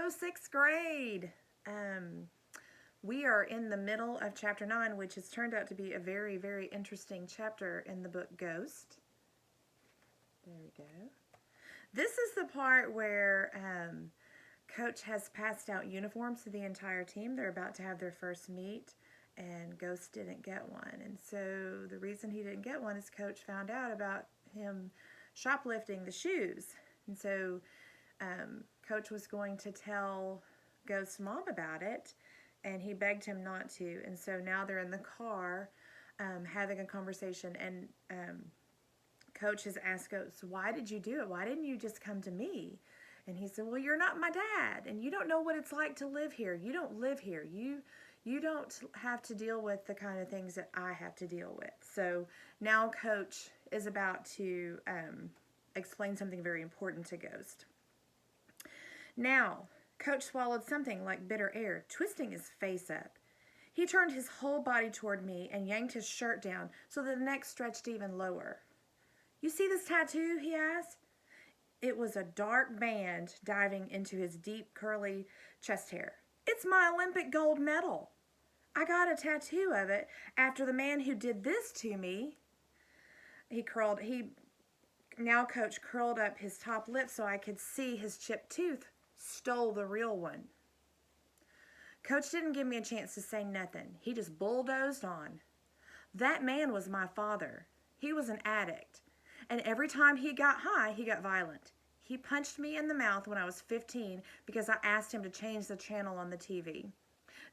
Hello, sixth grade. We are in the middle of chapter 9, which has turned out to be a very, very interesting chapter in the book Ghost. There we go. This is the part where Coach has passed out uniforms to the entire team. They're about to have their first meet, and Ghost didn't get one. And so the reason he didn't get one is Coach found out about him shoplifting the shoes. And so Coach was going to tell Ghost's mom about it, and he begged him not to. And so now they're in the car having a conversation, and Coach has asked Ghost, why did you do it? Why didn't you just come to me? And he said, well, you're not my dad, and you don't know what it's like to live here. You don't live here. You don't have to deal with the kind of things that I have to deal with. So now Coach is about to explain something very important to Ghost. Now, Coach swallowed something like bitter air, twisting his face up. He turned his whole body toward me and yanked his shirt down so that the neck stretched even lower. You see this tattoo? He asked. It was a dark band diving into his deep, curly chest hair. It's my Olympic gold medal. I got a tattoo of it after the man who did this to me. Now Coach curled up his top lip so I could see his chipped tooth. Stole the real one. Coach didn't give me a chance to say nothing. He just bulldozed on. That man was my father. He was an addict. And every time he got high, he got violent. He punched me in the mouth when I was 15 because I asked him to change the channel on the TV.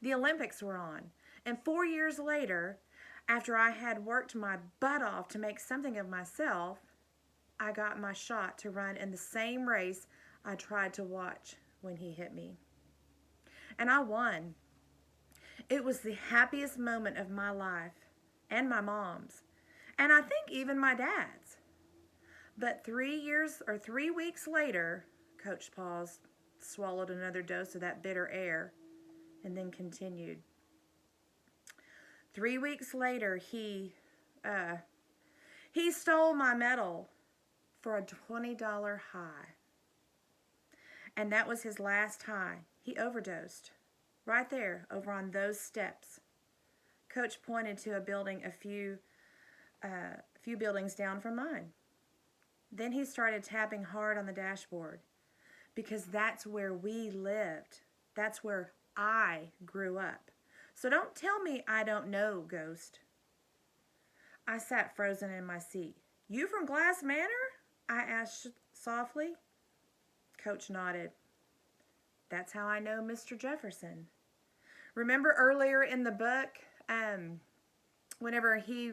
The Olympics were on. And 4 years later, after I had worked my butt off to make something of myself, I got my shot to run in the same race I tried to watch when he hit me. And I won. It was the happiest moment of my life and my mom's, and I think even my dad's. But 3 weeks later, Coach paused, swallowed another dose of that bitter air, and then continued. 3 weeks later, he stole my medal for a $20 high. And that was his last high. He overdosed. Right there, over on those steps. Coach pointed to a building a few buildings down from mine. Then he started tapping hard on the dashboard, because that's where we lived. That's where I grew up. So don't tell me I don't know, Ghost. I sat frozen in my seat. You from Glass Manor? I asked softly. Coach nodded. That's how I know Mr. Jefferson. Remember earlier in the book, whenever he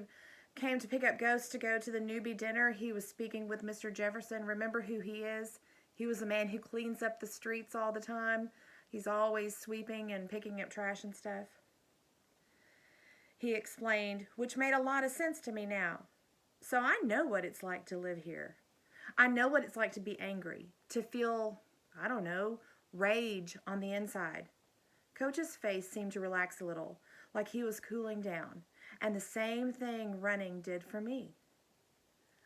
came to pick up Ghost to go to the newbie dinner, he was speaking with Mr. Jefferson. Remember who he is? He was a man who cleans up the streets all the time. He's always sweeping and picking up trash and stuff. He explained, which made a lot of sense to me now. So I know what it's like to live here. I know what it's like to be angry, to feel, I don't know, rage on the inside. Coach's face seemed to relax a little, like he was cooling down, and the same thing running did for me.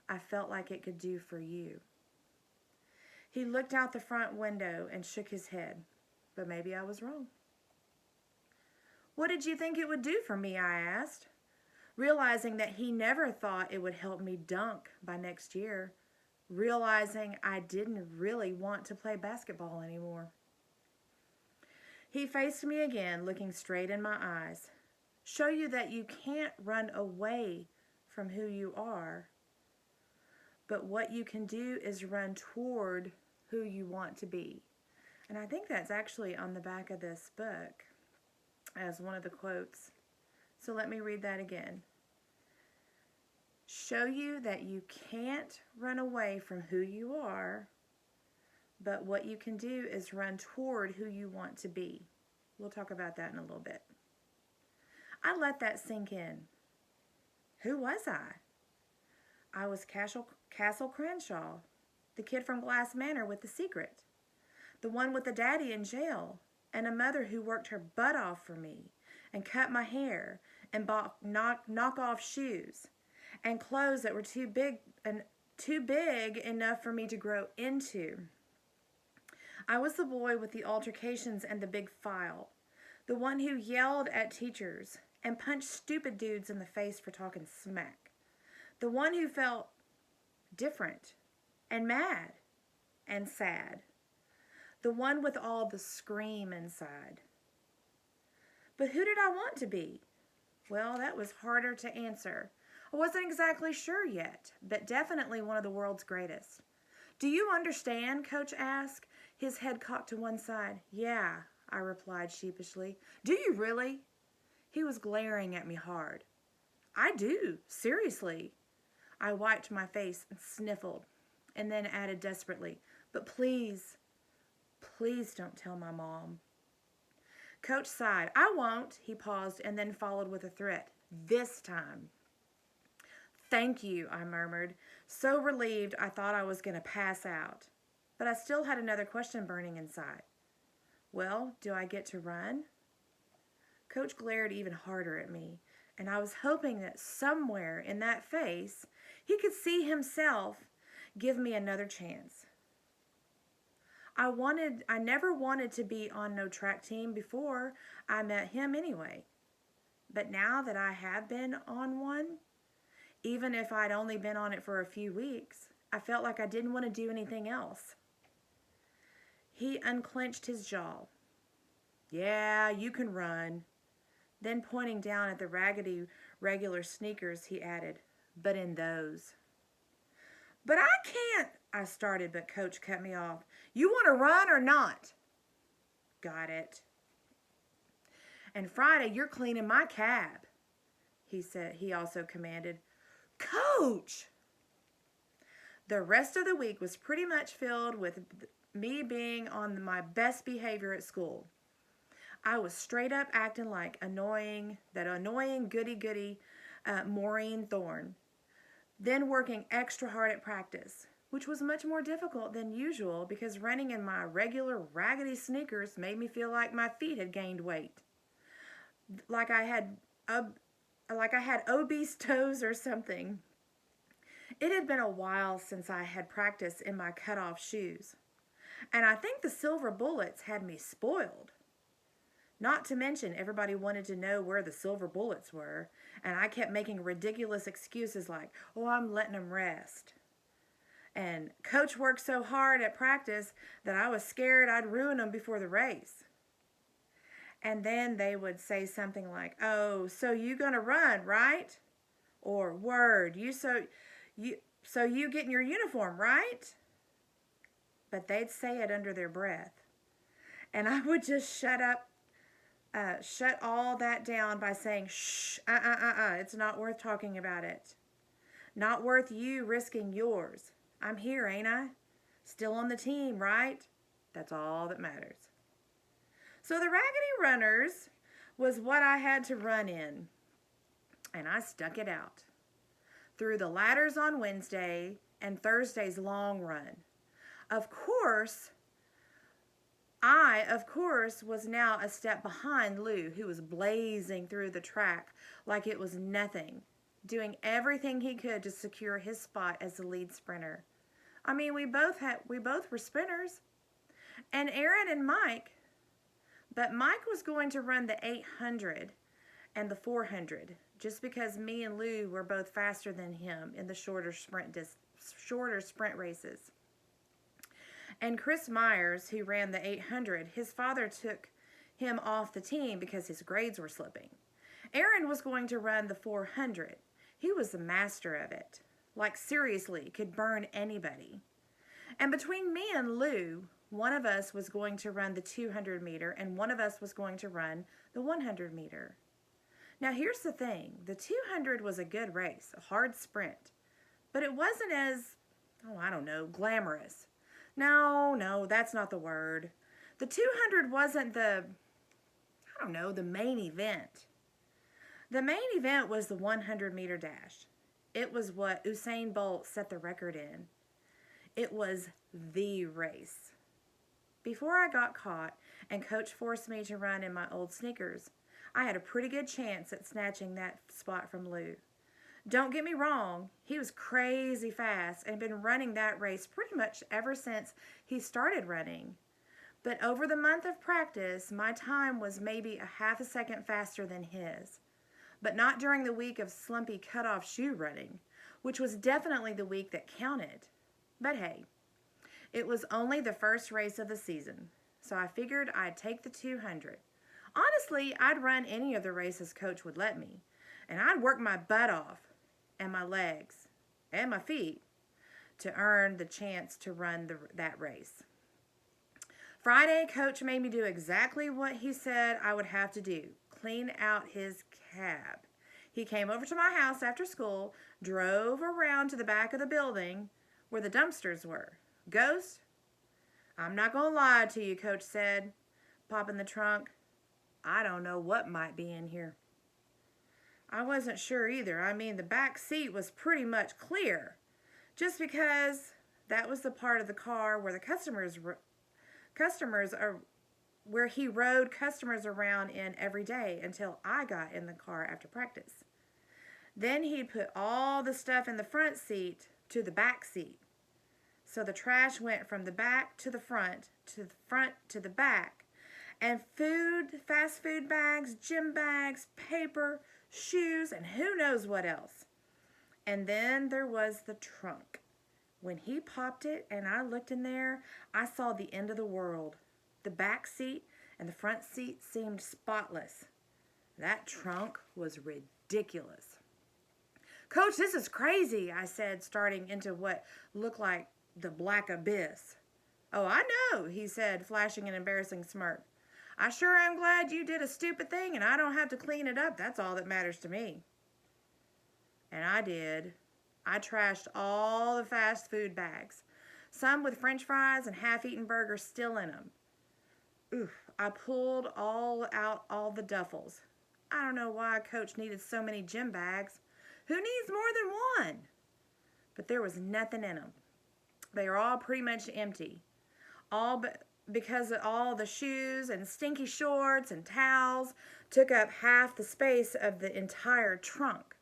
I felt like it could do for you. He looked out the front window and shook his head, but maybe I was wrong. What did you think it would do for me? I asked, realizing that he never thought it would help me dunk by next year, realizing I didn't really want to play basketball anymore. He faced me again, looking straight in my eyes. Show you that you can't run away from who you are, but what you can do is run toward who you want to be. And I think that's actually on the back of this book as one of the quotes. So let me read that again. Show you that you can't run away from who you are, but what you can do is run toward who you want to be. We'll talk about that in a little bit. I let that sink in. Who was I? I was Castle Cranshaw, the kid from Glass Manor with the secret, the one with the daddy in jail, and a mother who worked her butt off for me and cut my hair and bought knock-off shoes and clothes that were too big enough for me to grow into. I was the boy with the altercations and the big file, the one who yelled at teachers and punched stupid dudes in the face for talking smack, the one who felt different and mad and sad, the one with all the scream inside. But who did I want to be? Well, that was harder to answer. I wasn't exactly sure yet, but definitely one of the world's greatest. Do you understand? Coach asked, his head cocked to one side. Yeah, I replied sheepishly. Do you really? He was glaring at me hard. I do, seriously. I wiped my face and sniffled, and then added desperately, but please, please don't tell my mom. Coach sighed. I won't, he paused, and then followed with a threat. This time. Thank you, I murmured, so relieved I thought I was going to pass out. But I still had another question burning inside. Well, do I get to run? Coach glared even harder at me, and I was hoping that somewhere in that face he could see himself give me another chance. I never wanted to be on no track team before I met him anyway. But now that I have been on one, even if I'd only been on it for a few weeks, I felt like I didn't want to do anything else. He unclenched his jaw. Yeah, you can run. Then pointing down at the raggedy regular sneakers, he added, but in those. But I can't, I started, but Coach cut me off. You want to run or not? Got it. And Friday, you're cleaning my cab, he said. He also commanded. Coach! The rest of the week was pretty much filled with me being on my best behavior at school. I was straight up acting like that annoying goody-goody Maureen Thorne. Then working extra hard at practice, which was much more difficult than usual because running in my regular raggedy sneakers made me feel like my feet had gained weight. Like I had obese toes or something. It had been a while since I had practiced in my cut-off shoes. And I think the silver bullets had me spoiled. Not to mention, everybody wanted to know where the silver bullets were, and I kept making ridiculous excuses like, oh, I'm letting them rest. And Coach worked so hard at practice that I was scared I'd ruin them before the race. And then they would say something like, oh, so you gonna run, right? Or, word, so you get in your uniform, right? But they'd say it under their breath. And I would just shut all that down by saying, shh, it's not worth talking about it. Not worth you risking yours. I'm here, ain't I? Still on the team, right? That's all that matters. So the Raggedy Runners was what I had to run in. And I stuck it out. Through the ladders on Wednesday and Thursday's long run. Of course, was now a step behind Lou, who was blazing through the track like it was nothing, doing everything he could to secure his spot as the lead sprinter. I mean, we both were sprinters, and Aaron and Mike, but Mike was going to run the 800 and the 400, just because me and Lou were both faster than him in the shorter sprint races. And Chris Myers, who ran the 800, his father took him off the team because his grades were slipping. Aaron was going to run the 400. He was the master of it. Like, seriously, could burn anybody. And between me and Lou, one of us was going to run the 200 meter and one of us was going to run the 100 meter. Now, here's the thing. The 200 was a good race, a hard sprint. But it wasn't as, glamorous. No, that's not the word. The 200 wasn't the main event. The main event was the 100 meter dash. It was what Usain Bolt set the record in. It was the race. Before I got caught and Coach forced me to run in my old sneakers, I had a pretty good chance at snatching that spot from Lou. Don't get me wrong, he was crazy fast and been running that race pretty much ever since he started running. But over the month of practice, my time was maybe a half a second faster than his. But not during the week of slumpy cut-off shoe running, which was definitely the week that counted. But hey, it was only the first race of the season, so I figured I'd take the 200. Honestly, I'd run any of the races Coach would let me, and I'd work my butt off, and my legs, and my feet, to earn the chance to run that race. Friday, Coach made me do exactly what he said I would have to do, clean out his cab. He came over to my house after school, drove around to the back of the building where the dumpsters were. Ghost? I'm not going to lie to you, Coach said, popping the trunk. I don't know what might be in here. I wasn't sure either. I mean, the back seat was pretty much clear, just because that was the part of the car where the customers are where he rode customers around in every day until I got in the car after practice. Then he'd put all the stuff in the front seat to the back seat. So the trash went from the back to the front to the back. And food, fast food bags, gym bags, paper, shoes, and who knows what else. And then there was the trunk. When he popped it and I looked in there, I saw the end of the world. The back seat and the front seat seemed spotless. That trunk was ridiculous. Coach, this is crazy, I said, starting into what looked like the black abyss. Oh, I know, he said, flashing an embarrassing smirk. I sure am glad you did a stupid thing and I don't have to clean it up. That's all that matters to me. And I did. I trashed all the fast food bags, some with French fries and half-eaten burgers still in them. Oof, I pulled out all the duffels. I don't know why Coach needed so many gym bags. Who needs more than one? But there was nothing in them. They were all pretty much empty. All but because all the shoes and stinky shorts and towels took up half the space of the entire trunk.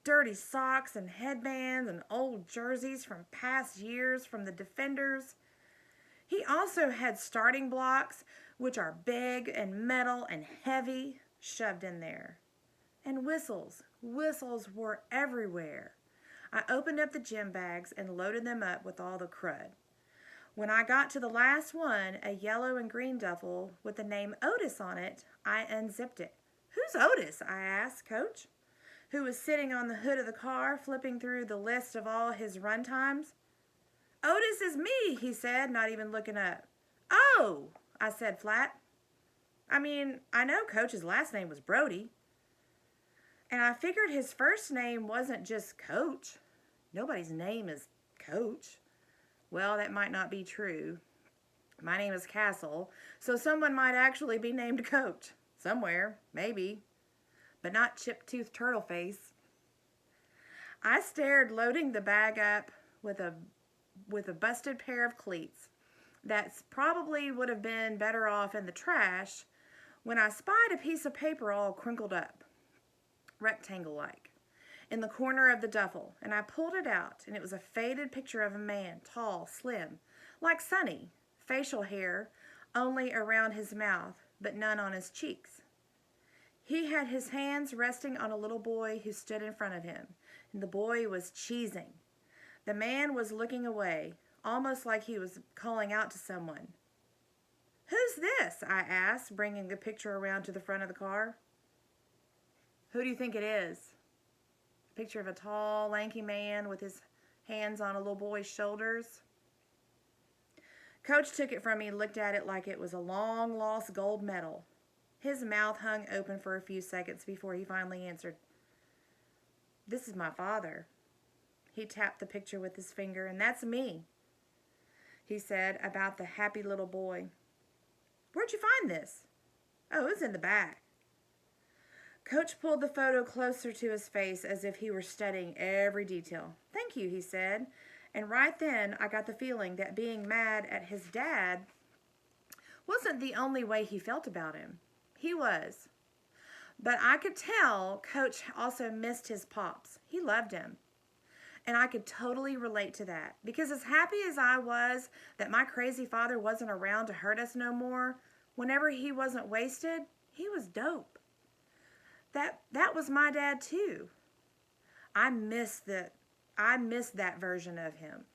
Dirty socks and headbands and old jerseys from past years from the Defenders. He also had starting blocks, which are big and metal and heavy, shoved in there. And whistles. Whistles were everywhere. I opened up the gym bags and loaded them up with all the crud. When I got to the last one, a yellow and green duffel with the name Otis on it, I unzipped it. Who's Otis? I asked Coach, who was sitting on the hood of the car, flipping through the list of all his run times. Otis is me, he said, not even looking up. Oh, I said flat. I mean, I know Coach's last name was Brody. And I figured his first name wasn't just Coach. Nobody's name is Coach. Well, that might not be true. My name is Castle, so someone might actually be named Coach. Somewhere, maybe. But not Chip-Tooth Turtleface. I stared, loading the bag up with a busted pair of cleats that probably would have been better off in the trash, when I spied a piece of paper all crinkled up, rectangle-like, in the corner of the duffel, and I pulled it out, and it was a faded picture of a man, tall, slim, like Sonny, facial hair only around his mouth, but none on his cheeks. He had his hands resting on a little boy who stood in front of him, and the boy was cheesing. The man was looking away, almost like he was calling out to someone. Who's this? I asked, bringing the picture around to the front of the car. Who do you think it is? A picture of a tall, lanky man with his hands on a little boy's shoulders. Coach took it from me and looked at it like it was a long-lost gold medal. His mouth hung open for a few seconds before he finally answered. This is my father. He tapped the picture with his finger, and that's me, he said, about the happy little boy. Where'd you find this? Oh, it's in the back. Coach pulled the photo closer to his face as if he were studying every detail. Thank you, he said. And right then, I got the feeling that being mad at his dad wasn't the only way he felt about him. He was. But I could tell Coach also missed his pops. He loved him. And I could totally relate to that. Because as happy as I was that my crazy father wasn't around to hurt us no more, whenever he wasn't wasted, he was dope. That was my dad too. I miss that version of him.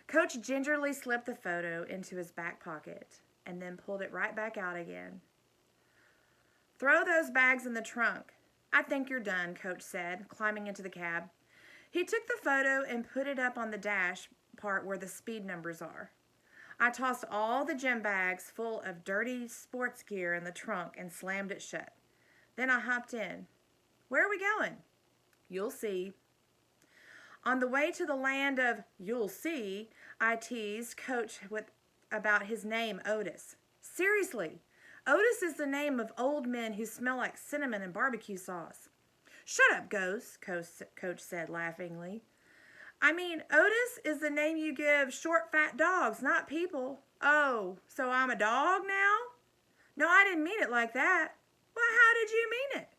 Coach gingerly slipped the photo into his back pocket and then pulled it right back out again. Throw those bags in the trunk. I think you're done, Coach said, climbing into the cab. He took the photo and put it up on the dash part where the speed numbers are. I tossed all the gym bags full of dirty sports gear in the trunk and slammed it shut. Then I hopped in. Where are we going? You'll see. On the way to the land of you'll see, I teased Coach about his name, Otis. Seriously, Otis is the name of old men who smell like cinnamon and barbecue sauce. Shut up, Ghost, Coach said laughingly. I mean, Otis is the name you give short, fat dogs, not people. Oh, so I'm a dog now? No, I didn't mean it like that. Well, how did you mean it?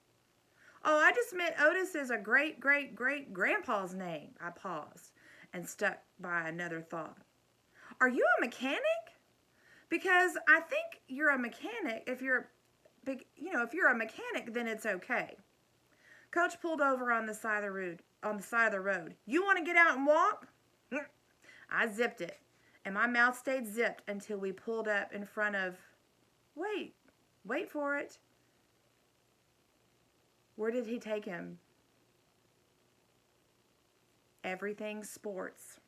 Oh, I just meant Otis is a great-great-great-grandpa's name. I paused and stuck by another thought. Are you a mechanic? Because I think you're a mechanic. If you're a mechanic, then it's okay. Coach pulled over on the side of the road. You want to get out and walk? I zipped it, and my mouth stayed zipped until we pulled up in front of... Wait for it. Where did he take him? Everything sports.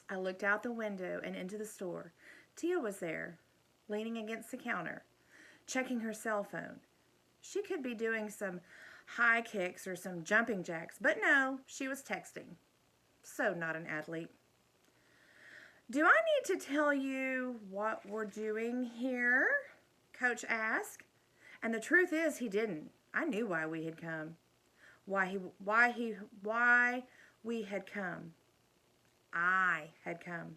I looked out the window and into the store. Tia was there, leaning against the counter, checking her cell phone. She could be doing some high kicks or some jumping jacks, but no, she was texting. So not an athlete. Do I need to tell you what we're doing here? Coach asked. And the truth is, he didn't. I knew why we had come. Why we had come. I had come.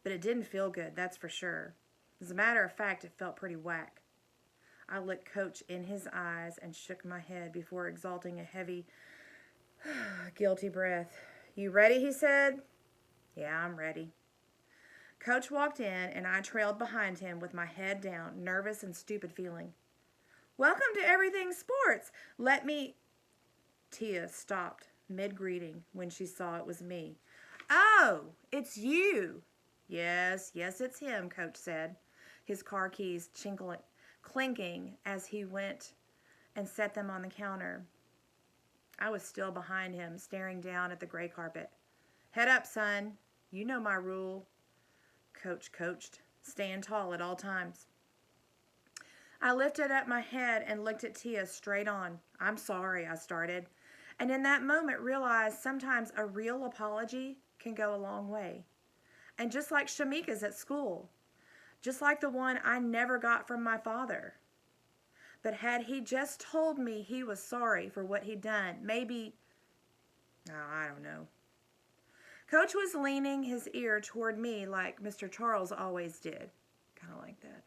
But it didn't feel good, that's for sure. As a matter of fact, it felt pretty whack. I looked Coach in his eyes and shook my head before exhalting a heavy, guilty breath. You ready, he said. Yeah, I'm ready. Coach walked in and I trailed behind him with my head down, nervous and stupid feeling. Welcome to Everything Sports. Tia stopped mid-greeting when she saw it was me. Oh, it's you. Yes, it's him, Coach said, his car keys clinking as he went and set them on the counter. I was still behind him, staring down at the gray carpet. Head up, son. You know my rule. Coach coached. Stand tall at all times. I lifted up my head and looked at Tia straight on. I'm sorry, I started. And in that moment realized sometimes a real apology can go a long way. And just like Shamika's at school. Just like the one I never got from my father. But had he just told me he was sorry for what he'd done, maybe... I don't know. Coach was leaning his ear toward me like Mr. Charles always did. Kind of like that.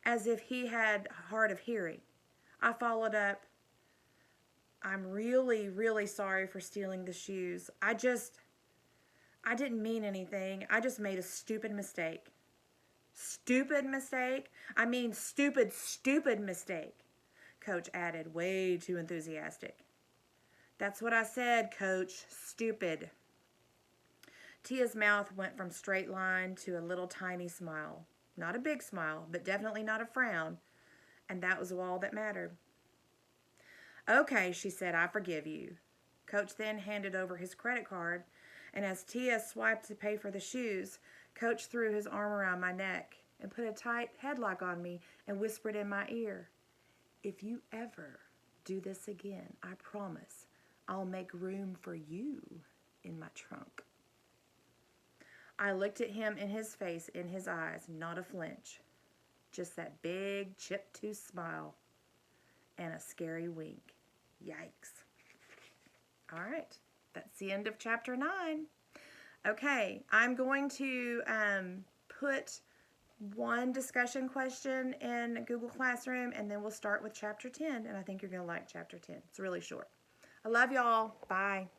As if he had hard of hearing. I followed up. I'm really, really sorry for stealing the shoes. I didn't mean anything. I just made a stupid mistake. Stupid mistake? I mean stupid mistake. Coach added, way too enthusiastic. That's what I said, Coach. Stupid. Tia's mouth went from straight line to a little tiny smile. Not a big smile, but definitely not a frown. And that was all that mattered. Okay, she said, I forgive you. Coach then handed over his credit card, and as Tia swiped to pay for the shoes, Coach threw his arm around my neck and put a tight headlock on me and whispered in my ear, if you ever do this again, I promise I'll make room for you in my trunk. I looked at him in his face, in his eyes, not a flinch. Just that big, chip-tooth smile and a scary wink. Yikes. All right, that's the end of chapter 9. Okay, I'm going to put one discussion question in Google Classroom, and then we'll start with chapter 10, and I think you're going to like chapter 10. It's really short. I love y'all. Bye.